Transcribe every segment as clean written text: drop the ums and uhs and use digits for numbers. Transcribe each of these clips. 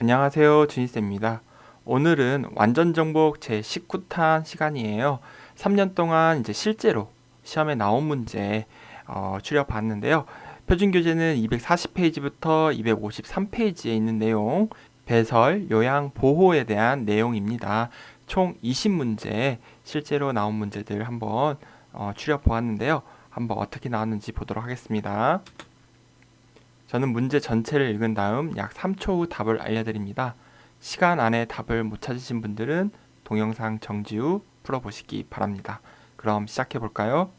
안녕하세요. 준희쌤입니다. 오늘은 완전정복 제19탄 시간이에요. 3년 동안 이제 실제로 시험에 나온 문제 추려봤는데요. 표준교재는 240페이지부터 253페이지에 있는 내용, 배설, 요양, 보호에 대한 내용입니다. 총 20문제 실제로 나온 문제들 한번 추려보았는데요. 한번 어떻게 나왔는지 보도록 하겠습니다. 저는 문제 전체를 읽은 다음 약 3초 후 답을 알려드립니다. 시간 안에 답을 못 찾으신 분들은 동영상 정지 후 풀어보시기 바랍니다. 그럼 시작해 볼까요?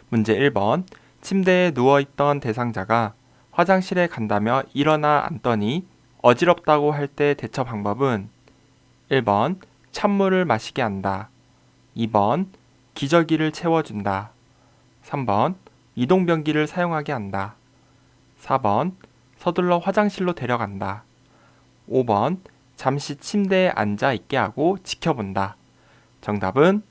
문제 1번. 침대에 누워있던 대상자가 화장실에 간다며 일어나 앉더니 어지럽다고 할 때 대처 방법은 1번. 찬물을 마시게 한다. 2번. 기저귀를 채워준다. 3번. 이동변기를 사용하게 한다. 4번. 서둘러 화장실로 데려간다. 5번. 잠시 침대에 앉아 있게 하고 지켜본다. 정답은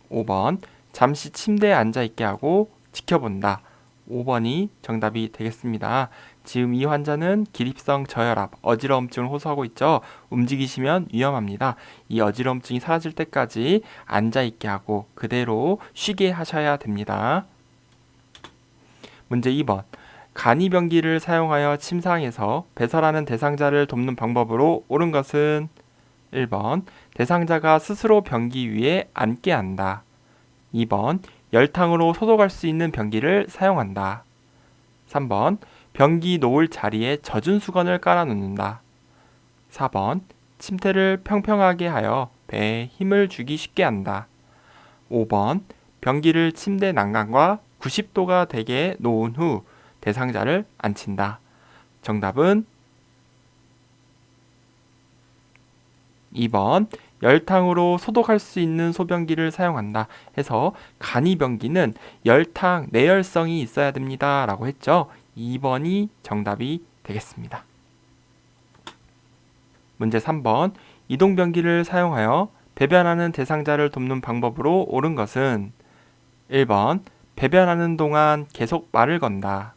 5번. 잠시 침대에 앉아 있게 하고 지켜본다. 5번이 정답이 되겠습니다. 지금 이 환자는 기립성 저혈압, 어지러움증을 호소하고 있죠. 움직이시면 위험합니다. 이 어지러움증이 사라질 때까지 앉아있게 하고 그대로 쉬게 하셔야 됩니다. 문제 2번. 간이변기를 사용하여 침상에서 배설하는 대상자를 돕는 방법으로 옳은 것은 1번. 대상자가 스스로 변기 위에 앉게 한다. 2번. 열탕으로 소독할 수 있는 변기를 사용한다. 3번. 변기 놓을 자리에 젖은 수건을 깔아 놓는다. 4번. 침대를 평평하게 하여 배에 힘을 주기 쉽게 한다. 5번. 변기를 침대 난간과 90도가 되게 놓은 후 대상자를 앉힌다. 정답은 2번. 열탕으로 소독할 수 있는 소변기를 사용한다 해서 간이변기는 열탕, 내열성이 있어야 됩니다 라고 했죠. 2번이 정답이 되겠습니다. 문제 3번. 이동변기를 사용하여 배변하는 대상자를 돕는 방법으로 옳은 것은 1번. 배변하는 동안 계속 말을 건다.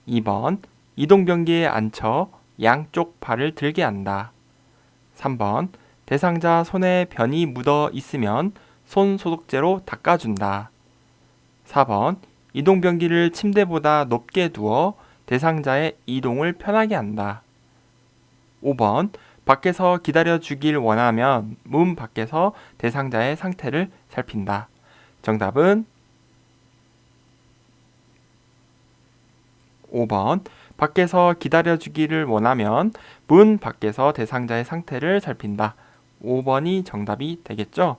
2번. 이동변기에 앉혀 양쪽 발을 들게 한다. 3번. 대상자 손에 변이 묻어 있으면 손 소독제로 닦아준다. 4번. 이동변기를 침대보다 높게 두어 대상자의 이동을 편하게 한다. 5번. 밖에서 기다려주길 원하면 문 밖에서 대상자의 상태를 살핀다. 정답은 5번. 밖에서 기다려주기를 원하면 문 밖에서 대상자의 상태를 살핀다. 5번이 정답이 되겠죠?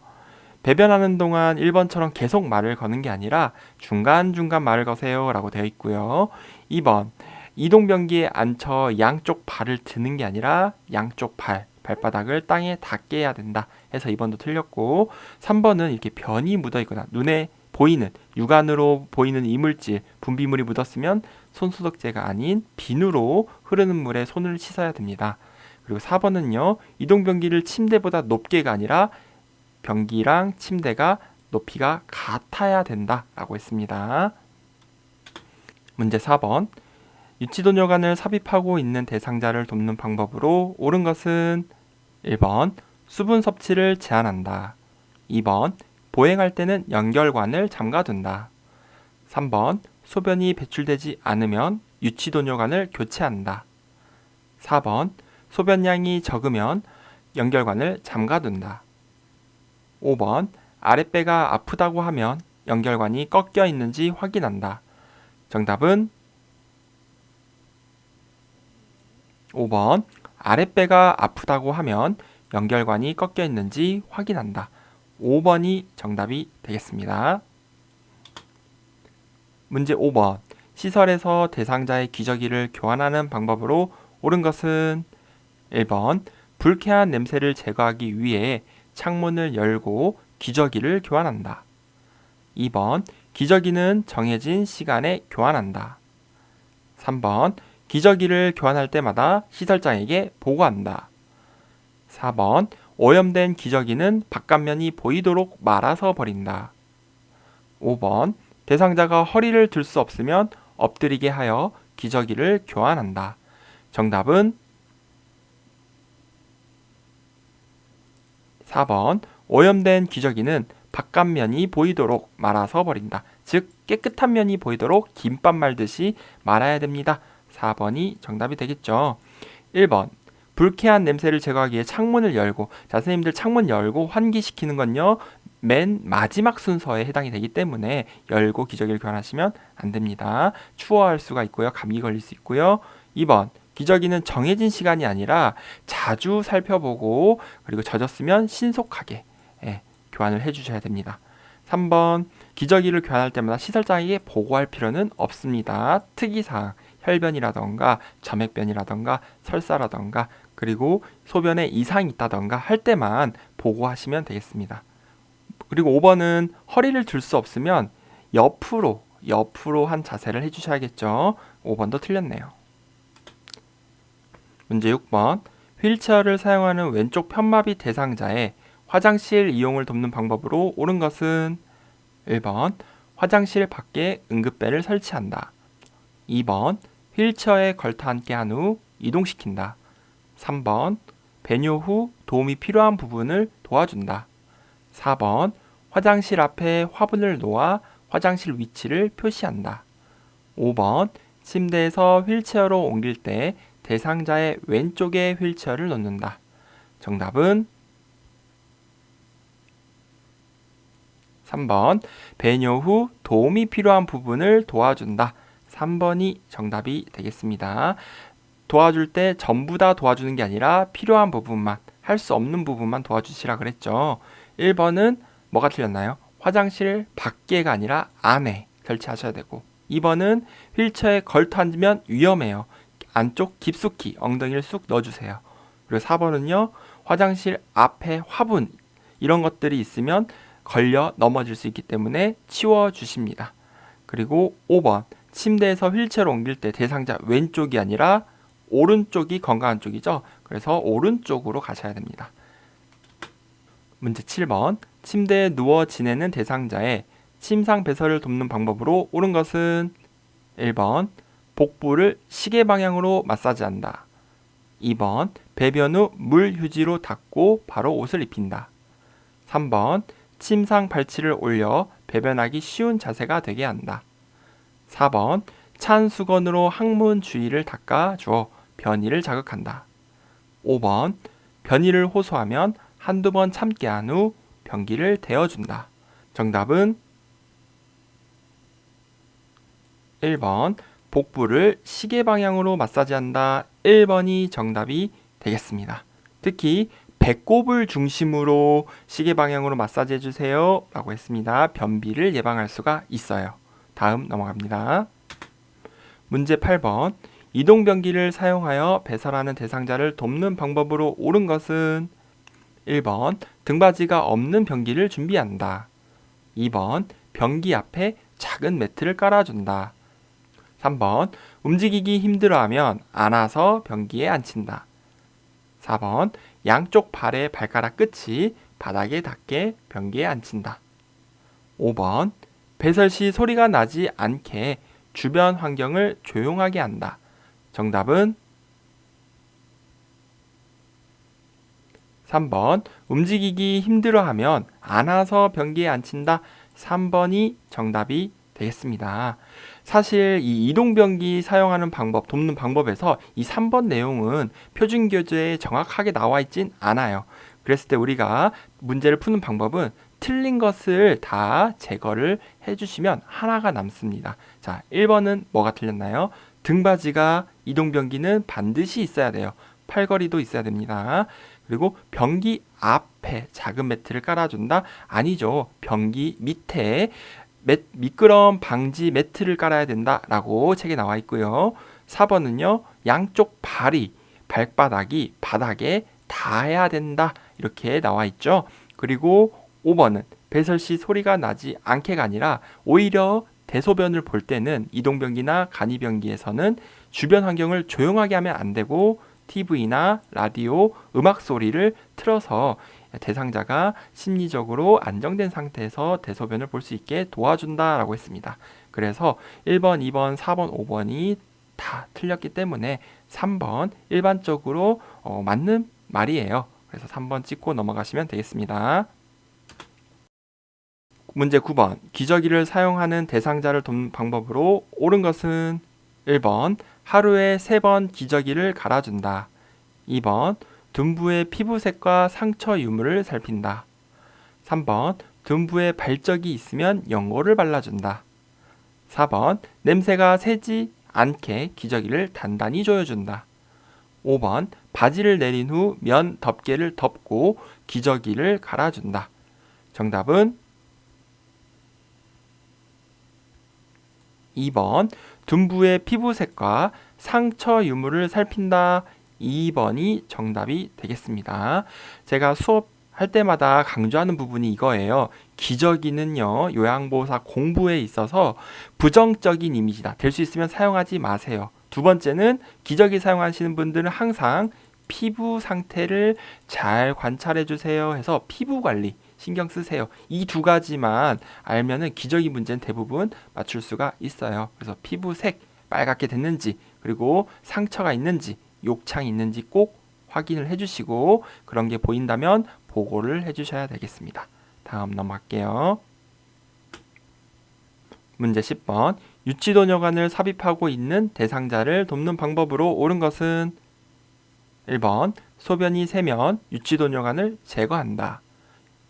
배변하는 동안 1번처럼 계속 말을 거는 게 아니라 중간중간 말을 거세요 라고 되어 있고요. 2번. 이동변기에 앉혀 양쪽 발을 드는 게 아니라 양쪽 발바닥을 땅에 닿게 해야 된다 해서 2번도 틀렸고 3번은 이렇게 변이 묻어 있거나 눈에 보이는 육안으로 보이는 이물질, 분비물이 묻었으면 손소독제가 아닌 비누로 흐르는 물에 손을 씻어야 됩니다. 그리고 4번은요. 이동변기를 침대보다 높게가 아니라 변기랑 침대가 높이가 같아야 된다라고 했습니다. 문제 4번. 유치도뇨관을 삽입하고 있는 대상자를 돕는 방법으로 옳은 것은 1번. 수분 섭취를 제한한다. 2번. 보행할 때는 연결관을 잠가둔다. 3번. 소변이 배출되지 않으면 유치도뇨관을 교체한다. 4번. 소변량이 적으면 연결관을 잠가둔다. 5번. 아랫배가 아프다고 하면 연결관이 꺾여 있는지 확인한다. 정답은 5번. 아랫배가 아프다고 하면 연결관이 꺾여 있는지 확인한다. 5번이 정답이 되겠습니다. 문제 5번. 시설에서 대상자의 기저귀를 교환하는 방법으로 옳은 것은 1번. 불쾌한 냄새를 제거하기 위해 창문을 열고 기저귀를 교환한다. 2번. 기저귀는 정해진 시간에 교환한다. 3번. 기저귀를 교환할 때마다 시설장에게 보고한다. 4번. 오염된 기저귀는 바깥면이 보이도록 말아서 버린다. 5번. 대상자가 허리를 들 수 없으면 엎드리게 하여 기저귀를 교환한다. 정답은 4번 오염된 기저귀는 바깥면이 보이도록 말아서 버린다. 즉 깨끗한 면이 보이도록 김밥 말듯이 말아야 됩니다. 4번이 정답이 되겠죠. 1번 불쾌한 냄새를 제거하기 위해 창문을 열고, 자, 선생님들 창문 열고 환기시키는 건요 맨 마지막 순서에 해당이 되기 때문에 열고 기저귀를 교환하시면 안 됩니다. 추워할 수가 있고요. 감기 걸릴 수 있고요. 2번 기저귀는 정해진 시간이 아니라 자주 살펴보고 그리고 젖었으면 신속하게 교환을 해주셔야 됩니다. 3번 기저귀를 교환할 때마다 시설장에게 보고할 필요는 없습니다. 특이사항, 혈변이라던가 점액변이라던가 설사라던가 그리고 소변에 이상이 있다던가 할 때만 보고하시면 되겠습니다. 그리고 5번은 허리를 들 수 없으면 옆으로 한 자세를 해주셔야겠죠. 5번도 틀렸네요. 문제 6번 휠체어를 사용하는 왼쪽 편마비 대상자의 화장실 이용을 돕는 방법으로 옳은 것은 1번 화장실 밖에 응급배를 설치한다. 2번 휠체어에 걸터 앉게 한 후 이동시킨다. 3번 배뇨 후 도움이 필요한 부분을 도와준다. 4번 화장실 앞에 화분을 놓아 화장실 위치를 표시한다. 5번 침대에서 휠체어로 옮길 때 대상자의 왼쪽에 휠체어를 놓는다. 정답은 3번 배뇨 후 도움이 필요한 부분을 도와준다. 3번이 정답이 되겠습니다. 도와줄 때 전부 다 도와주는 게 아니라 필요한 부분만, 할 수 없는 부분만 도와주시라 그랬죠. 1번은 뭐가 틀렸나요? 화장실 밖에가 아니라 안에 설치하셔야 되고, 2번은 휠체어에 걸터 앉으면 위험해요. 안쪽 깊숙이 엉덩이를 쑥 넣어주세요. 그리고 4번은요, 화장실 앞에 화분 이런 것들이 있으면 걸려 넘어질 수 있기 때문에 치워주십니다. 그리고 5번 침대에서 휠체어로 옮길 때 대상자 왼쪽이 아니라 오른쪽이 건강한 쪽이죠. 그래서 오른쪽으로 가셔야 됩니다. 문제 7번 침대에 누워 지내는 대상자의 침상 배설을 돕는 방법으로 옳은 것은 1번 복부를 시계 방향으로 마사지한다. 2번 배변 후 물 휴지로 닦고 바로 옷을 입힌다. 3번 침상 발치를 올려 배변하기 쉬운 자세가 되게 한다. 4번 찬 수건으로 항문 주위를 닦아주어 변이를 자극한다. 5번 변이를 호소하면 한두 번 참게 한 후 변기를 데워준다. 정답은 1번 복부를 시계 방향으로 마사지한다. 1번이 정답이 되겠습니다. 특히 배꼽을 중심으로 시계 방향으로 마사지 해주세요 라고 했습니다. 변비를 예방할 수가 있어요. 다음 넘어갑니다. 문제 8번 이동변기를 사용하여 배설하는 대상자를 돕는 방법으로 옳은 것은 1번 등받이가 없는 변기를 준비한다. 2번 변기 앞에 작은 매트를 깔아준다. 3번 움직이기 힘들어하면 안아서 변기에 앉힌다. 4번 양쪽 발의 발가락 끝이 바닥에 닿게 변기에 앉힌다. 5번 배설 시 소리가 나지 않게 주변 환경을 조용하게 한다. 정답은 3번 움직이기 힘들어하면 안아서 변기에 앉힌다. 3번이 정답이 되겠습니다. 사실 이 이동변기 사용하는 방법, 돕는 방법에서 이 3번 내용은 표준교재에 정확하게 나와 있진 않아요. 그랬을 때 우리가 문제를 푸는 방법은 틀린 것을 다 제거를 해주시면 하나가 남습니다. 자, 1번은 뭐가 틀렸나요? 등받이가 이동변기는 반드시 있어야 돼요. 팔걸이도 있어야 됩니다. 그리고 변기 앞에 작은 매트를 깔아준다? 아니죠. 변기 밑에 미끄럼 방지 매트를 깔아야 된다라고 책에 나와 있고요. 4번은요. 양쪽 발바닥이 바닥에 닿아야 된다. 이렇게 나와 있죠. 그리고 5번은 배설 시 소리가 나지 않게가 아니라 오히려 대소변을 볼 때는 이동변기나 간이변기에서는 주변 환경을 조용하게 하면 안 되고 TV나 라디오, 음악 소리를 틀어서 대상자가 심리적으로 안정된 상태에서 대소변을 볼 수 있게 도와준다라고 했습니다. 그래서 1번, 2번, 4번, 5번이 다 틀렸기 때문에 3번 일반적으로 맞는 말이에요. 그래서 3번 찍고 넘어가시면 되겠습니다. 문제 9번. 기저귀를 사용하는 대상자를 돕는 방법으로 옳은 것은 1번 하루에 3번 기저귀를 갈아준다. 2번 둔부의 피부색과 상처 유무를 살핀다. 3번 둔부에 발적이 있으면 연고를 발라준다. 4번 냄새가 새지 않게 기저귀를 단단히 조여준다. 5번 바지를 내린 후 면 덮개를 덮고 기저귀를 갈아준다. 정답은 2번 둔부의 피부색과 상처 유무를 살핀다. 2번이 정답이 되겠습니다. 제가 수업할 때마다 강조하는 부분이 이거예요. 기저귀는요, 요양보호사 공부에 있어서 부정적인 이미지다. 될 수 있으면 사용하지 마세요. 두 번째는 기저귀 사용하시는 분들은 항상 피부 상태를 잘 관찰해 주세요 해서 피부 관리 신경 쓰세요. 이 두 가지만 알면은 기저귀 문제는 대부분 맞출 수가 있어요. 그래서 피부색 빨갛게 됐는지, 그리고 상처가 있는지, 욕창이 있는지 꼭 확인을 해주시고, 그런 게 보인다면 보고를 해주셔야 되겠습니다. 다음 넘어갈게요. 문제 10번. 유치도뇨관을 삽입하고 있는 대상자를 돕는 방법으로 옳은 것은 1번 소변이 새면 유치도뇨관을 제거한다.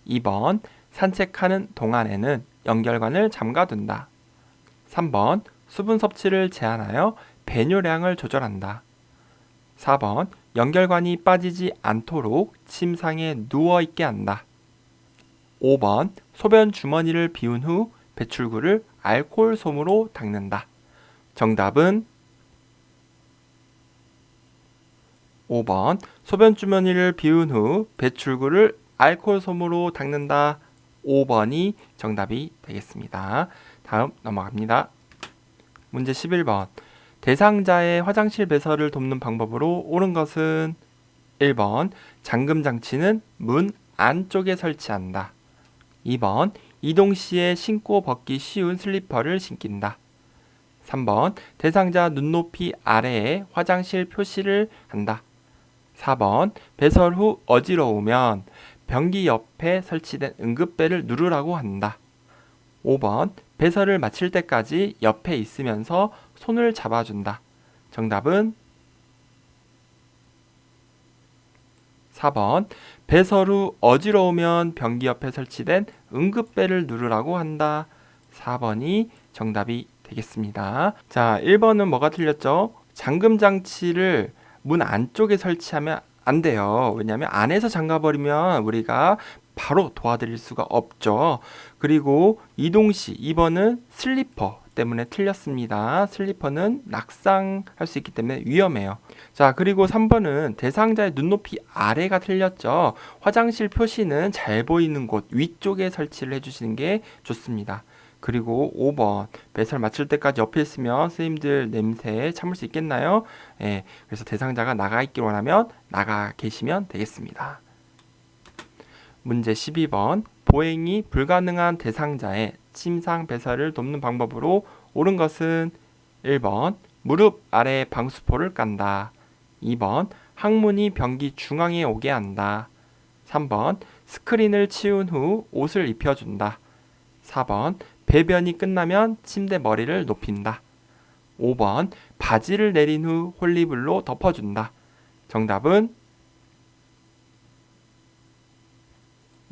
2번 산책하는 동안에는 연결관을 잠가둔다. 3번 수분 섭취를 제한하여 배뇨량을 조절한다. 4번 연결관이 빠지지 않도록 침상에 누워있게 한다. 5번 소변 주머니를 비운 후 배출구를 알코올 솜으로 닦는다. 정답은 5번 소변 주머니를 비운 후 배출구를 알코올 솜으로 닦는다. 5번이 정답이 되겠습니다. 다음 넘어갑니다. 문제 11번. 대상자의 화장실 배설을 돕는 방법으로 옳은 것은 1번 잠금 장치는 문 안쪽에 설치한다. 2번 이동 시에 신고 벗기 쉬운 슬리퍼를 신긴다. 3번 대상자 눈높이 아래에 화장실 표시를 한다. 4번 배설 후 어지러우면 변기 옆에 설치된 응급벨을 누르라고 한다. 5번 배설을 마칠 때까지 옆에 있으면서 손을 잡아준다. 정답은 4번 배설 후 어지러우면 변기 옆에 설치된 응급벨을 누르라고 한다. 4번이 정답이 되겠습니다. 자, 1번은 뭐가 틀렸죠? 잠금 장치를 문 안쪽에 설치하면 안 돼요. 왜냐하면 안에서 잠가버리면 우리가 바로 도와드릴 수가 없죠. 그리고 이동 시 2번은 슬리퍼 때문에 틀렸습니다. 슬리퍼는 낙상할 수 있기 때문에 위험해요. 자, 그리고 3번은 대상자의 눈높이 아래가 틀렸죠. 화장실 표시는 잘 보이는 곳 위쪽에 설치를 해주시는 게 좋습니다. 그리고 5번 배설 마칠 때까지 옆에 있으면 선생님들 냄새에 참을 수 있겠나요? 예, 그래서 대상자가 나가 있길 원하면 나가 계시면 되겠습니다. 문제 12번. 보행이 불가능한 대상자의 침상 배설을 돕는 방법으로 옳은 것은 1번 무릎 아래 방수포를 깐다. 2번 항문이 변기 중앙에 오게 한다. 3번 스크린을 치운 후 옷을 입혀준다. 4번 배변이 끝나면 침대 머리를 높인다. 5번 바지를 내린 후 홀리블로 덮어준다. 정답은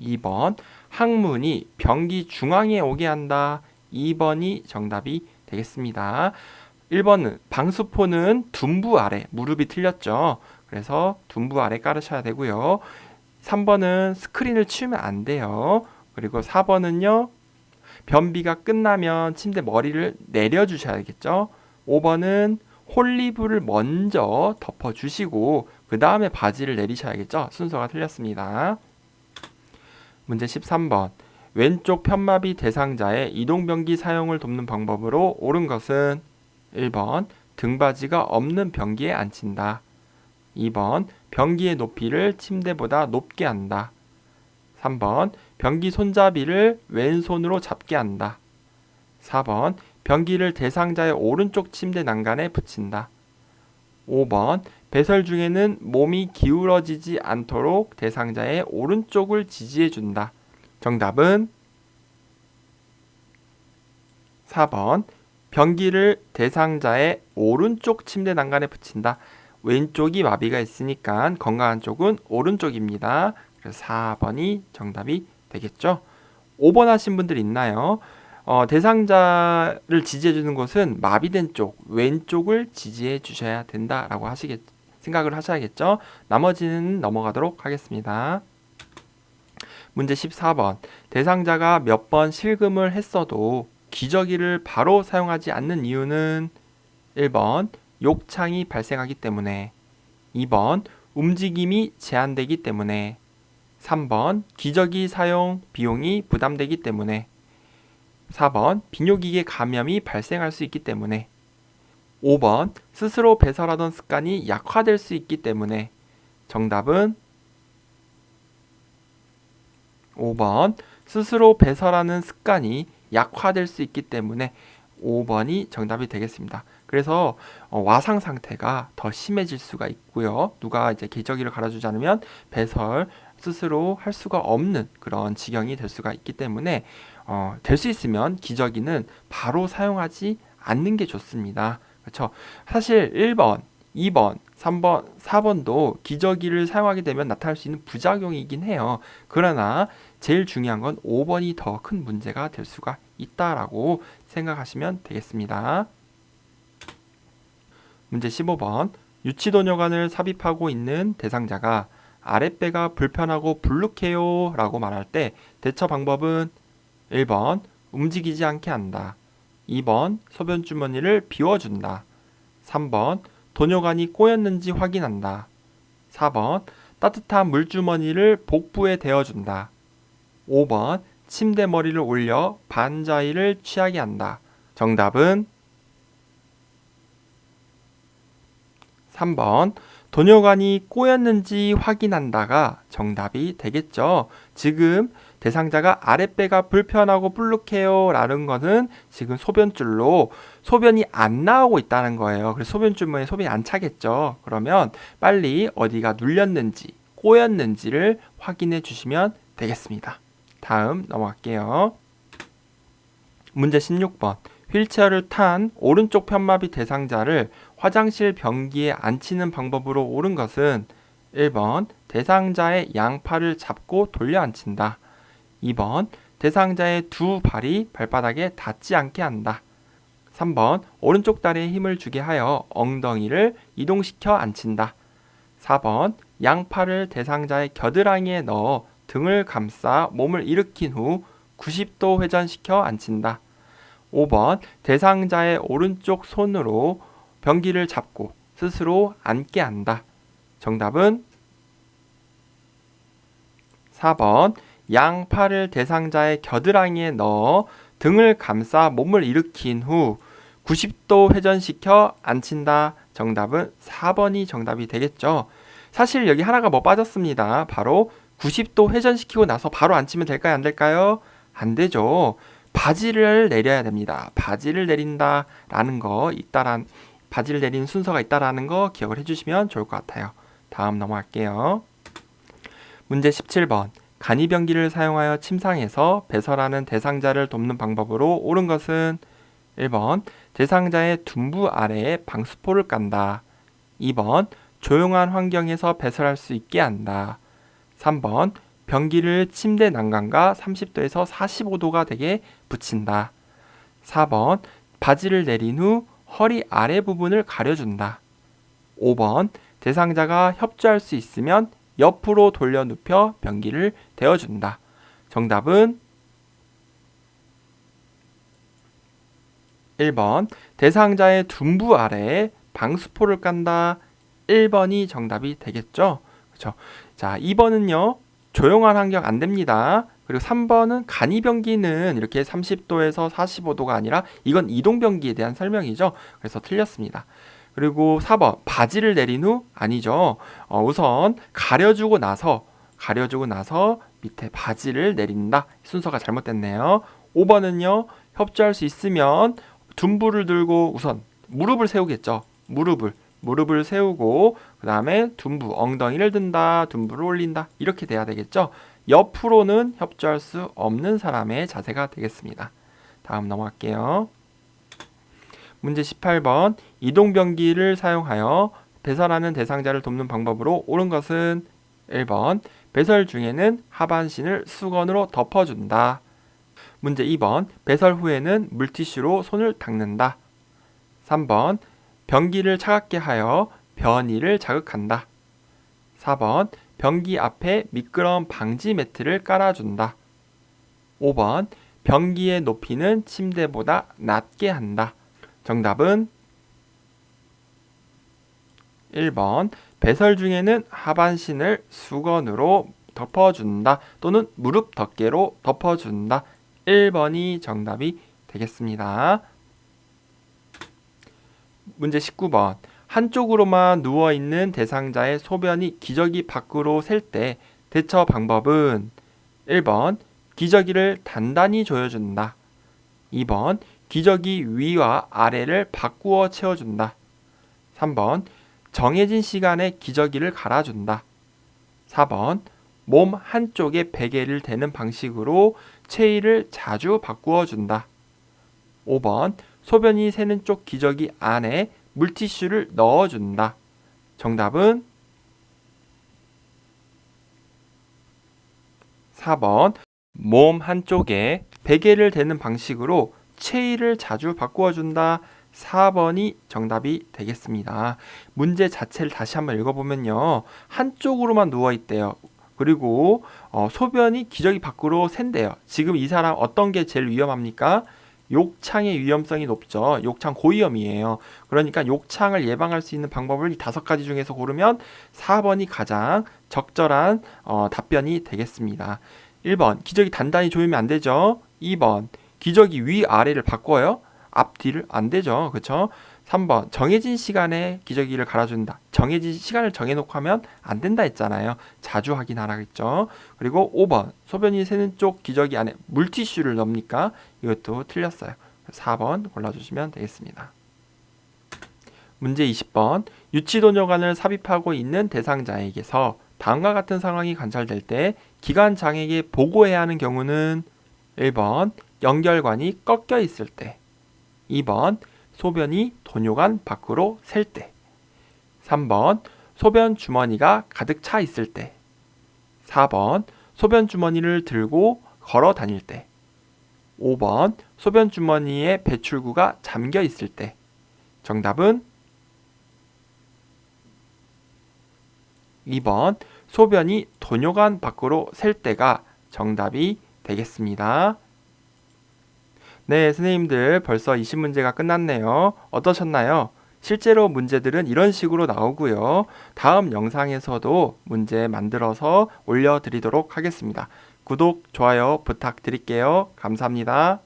2번 항문이 변기 중앙에 오게 한다. 2번이 정답이 되겠습니다. 1번은 방수포는 둔부 아래, 무릎이 틀렸죠. 그래서 둔부 아래 깔으셔야 되고요. 3번은 스크린을 치우면 안 돼요. 그리고 4번은요. 변비가 끝나면 침대 머리를 내려주셔야겠죠. 5번은 홀리블을 먼저 덮어주시고 그 다음에 바지를 내리셔야겠죠. 순서가 틀렸습니다. 문제 13번. 왼쪽 편마비 대상자의 이동변기 사용을 돕는 방법으로 옳은 것은 1번 등받이가 없는 변기에 앉힌다. 2번 변기의 높이를 침대보다 높게 한다. 3번 변기 손잡이를 왼손으로 잡게 한다. 4번 변기를 대상자의 오른쪽 침대 난간에 붙인다. 5번 배설 중에는 몸이 기울어지지 않도록 대상자의 오른쪽을 지지해 준다. 정답은 4번 변기를 대상자의 오른쪽 침대 난간에 붙인다. 왼쪽이 마비가 있으니까 건강한 쪽은 오른쪽입니다. 그래서 4번이 정답이 되겠죠. 5번 하신 분들 있나요? 대상자를 지지해 주는 곳은 마비된 쪽, 왼쪽을 지지해 주셔야 된다라고 생각을 하셔야겠죠. 나머지는 넘어가도록 하겠습니다. 문제 14번. 대상자가 몇 번 실금을 했어도 기저귀를 바로 사용하지 않는 이유는 1번 욕창이 발생하기 때문에, 2번 움직임이 제한되기 때문에, 3번 기저귀 사용 비용이 부담되기 때문에, 4번 비뇨기계 감염이 발생할 수 있기 때문에, 5번 스스로 배설하던 습관이 약화될 수 있기 때문에. 정답은 5번 스스로 배설하는 습관이 약화될 수 있기 때문에 5번이 정답이 되겠습니다. 그래서 와상 상태가 더 심해질 수가 있고요. 누가 이제 기저귀를 갈아주지 않으면 배설 스스로 할 수가 없는 그런 지경이 될 수가 있기 때문에 될 수 있으면 기저귀는 바로 사용하지 않는 게 좋습니다. 그렇죠? 사실 1번, 2번, 3번, 4번도 기저귀를 사용하게 되면 나타날 수 있는 부작용이긴 해요. 그러나 제일 중요한 건 5번이 더 큰 문제가 될 수가 있다라고 생각하시면 되겠습니다. 문제 15번. 유치도뇨관을 삽입하고 있는 대상자가 아랫배가 불편하고 불룩해요 라고 말할 때 대처 방법은 1번 움직이지 않게 한다. 2번 소변 주머니를 비워준다. 3번 도뇨관이 꼬였는지 확인한다. 4번 따뜻한 물주머니를 복부에 대어준다. 5번 침대 머리를 올려 반자위를 취하게 한다. 정답은 3번 도뇨관이 꼬였는지 확인한다가 정답이 되겠죠. 지금 대상자가 아랫배가 불편하고 불룩해요 라는 것은 지금 소변줄로 소변이 안 나오고 있다는 거예요. 그래서 소변줄에 소변이 안 차겠죠. 그러면 빨리 어디가 눌렸는지 꼬였는지를 확인해 주시면 되겠습니다. 다음 넘어갈게요. 문제 16번. 휠체어를 탄 오른쪽 편마비 대상자를 화장실 변기에 앉히는 방법으로 옳은 것은 1번 대상자의 양팔을 잡고 돌려 앉힌다. 2번 대상자의 두 발이 발바닥에 닿지 않게 한다. 3번 오른쪽 다리에 힘을 주게 하여 엉덩이를 이동시켜 앉힌다. 4번 양팔을 대상자의 겨드랑이에 넣어 등을 감싸 몸을 일으킨 후 90도 회전시켜 앉힌다. 5번 대상자의 오른쪽 손으로 변기를 잡고 스스로 앉게 한다. 정답은 4번 양팔을 대상자의 겨드랑이에 넣어 등을 감싸 몸을 일으킨 후 90도 회전시켜 앉힌다. 정답은 4번이 정답이 되겠죠. 사실 여기 하나가 빠졌습니다. 바로 90도 회전시키고 나서 바로 앉히면 될까요? 안 될까요? 안 되죠. 바지를 내려야 됩니다. 바지를 내린다라는 거 바지를 내리는 순서가 있다라는 거 기억을 해주시면 좋을 것 같아요. 다음 넘어갈게요. 문제 17번. 간이변기를 사용하여 침상에서 배설하는 대상자를 돕는 방법으로 옳은 것은 1번 대상자의 둔부 아래에 방수포를 깐다. 2번 조용한 환경에서 배설할 수 있게 한다. 3번 변기를 침대 난간과 30도에서 45도가 되게 붙인다. 4번 바지를 내린 후 허리 아래 부분을 가려준다. 5번 대상자가 협조할 수 있으면 옆으로 돌려 눕혀 변기를 대어준다. 정답은 1번 대상자의 둔부 아래에 방수포를 깐다. 1번이 정답이 되겠죠. 그렇죠. 자, 2번은요. 조용한 환경 안 됩니다. 그리고 3번은 간이변기는 이렇게 30도에서 45도가 아니라 이건 이동변기에 대한 설명이죠. 그래서 틀렸습니다. 그리고 4번 바지를 내린 후 아니죠. 우선 가려주고 나서 밑에 바지를 내린다. 순서가 잘못됐네요. 5번은요. 협조할 수 있으면 둔부를 들고 우선 무릎을 세우겠죠. 무릎을 세우고 그 다음에 둔부, 엉덩이를 든다, 둔부를 올린다 이렇게 돼야 되겠죠. 옆으로는 협조할 수 없는 사람의 자세가 되겠습니다. 다음 넘어갈게요. 문제 18번 이동변기를 사용하여 배설하는 대상자를 돕는 방법으로 옳은 것은 1번 배설 중에는 하반신을 수건으로 덮어준다. 문제 2번 배설 후에는 물티슈로 손을 닦는다. 3번 변기를 차갑게 하여 변이를 자극한다. 4번 변기 앞에 미끄럼 방지 매트를 깔아준다. 5번 변기의 높이는 침대보다 낮게 한다. 정답은 1번 배설 중에는 하반신을 수건으로 덮어준다 또는 무릎 덮개로 덮어준다. 1번이 정답이 되겠습니다. 문제 19번 한쪽으로만 누워있는 대상자의 소변이 기저귀 밖으로 셀 때 대처 방법은 1번 기저귀를 단단히 조여준다. 2번 기저귀 위와 아래를 바꾸어 채워준다. 3번 정해진 시간에 기저귀를 갈아준다. 4번 몸 한쪽에 베개를 대는 방식으로 체위를 자주 바꾸어 준다. 5번 소변이 새는 쪽 기저귀 안에 물티슈를 넣어준다. 정답은 4번 몸 한쪽에 베개를 대는 방식으로 체위를 자주 바꾸어 준다. 4번이 정답이 되겠습니다. 문제 자체를 다시 한번 읽어보면요. 한쪽으로만 누워있대요. 그리고 소변이 기저귀 밖으로 샌대요. 지금 이 사람 어떤 게 제일 위험합니까? 욕창의 위험성이 높죠. 욕창 고위험이에요. 그러니까 욕창을 예방할 수 있는 방법을 이 5가지 중에서 고르면 4번이 가장 적절한 답변이 되겠습니다. 1번 기저귀 단단히 조이면 안 되죠. 2번 기저귀 위아래를 바꿔요. 앞뒤를 안 되죠. 그렇죠? 3번 정해진 시간에 기저귀를 갈아준다. 정해진 시간을 정해놓고 하면 안 된다 했잖아요. 자주 확인하라겠죠. 그리고 5번 소변이 새는 쪽 기저귀 안에 물티슈를 넣습니까? 이것도 틀렸어요. 4번 골라주시면 되겠습니다. 문제 20번 유치도뇨관을 삽입하고 있는 대상자에게서 다음과 같은 상황이 관찰될 때 기관장에게 보고해야 하는 경우는 1번 연결관이 꺾여 있을 때, 2번 소변이 도뇨관 밖으로 셀 때, 3번 소변 주머니가 가득 차 있을 때, 4번 소변 주머니를 들고 걸어 다닐 때, 5번 소변 주머니에 배출구가 잠겨 있을 때. 정답은 2번 소변이 도뇨관 밖으로 셀 때가 정답이 되겠습니다. 네, 선생님들 벌써 20문제가 끝났네요. 어떠셨나요? 실제로 문제들은 이런 식으로 나오고요. 다음 영상에서도 문제 만들어서 올려드리도록 하겠습니다. 구독, 좋아요 부탁드릴게요. 감사합니다.